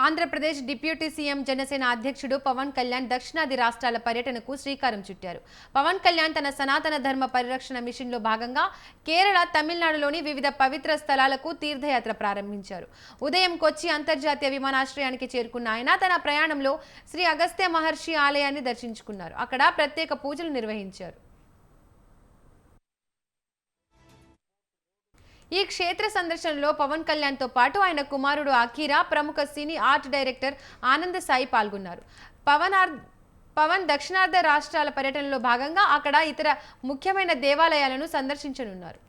Andhra Pradesh deputy CM Janasena అధ్యక్షుడు పవన్ కళ్యాణ్ దక్షిణాది రాష్ట్రాల పర్యటనకు శ్రీకారం చుట్టారు. పవన్ కళ్యాణ్ తన సనాతన ధర్మ పరిరక్షణ మిషన్లో భాగంగా కేరళ, తమిళనాడులోని వివిధ పవిత్ర స్థలాలకు తీర్థయాత్ర ప్రారంభించారు. ఉదయం కొచ్చి అంతర్జాతీయ విమానాశ్రయానికి చేరుకున్న ఆయన తన ప్రయాణంలో శ్రీ అగస్త్య మహర్షి ఆలయాన్ని దర్శించుకున్నారు. అక్కడ ప్రత్యేక పూజలు నిర్వహించారు. ఈ క్షేత్ర సందర్శనలో పవన్ కళ్యాణ్ తో పాటు ఆయన కుమారుడు అఖీరా, ప్రముఖ cine art director Anand Sai పాల్గొన్నారు. పవన్ దక్షిణాది రాష్ట్రాల పర్యటనలో భాగంగా అక్కడ ఇతర ముఖ్యమైన దేవాలయాలను సందర్శించనున్నారు.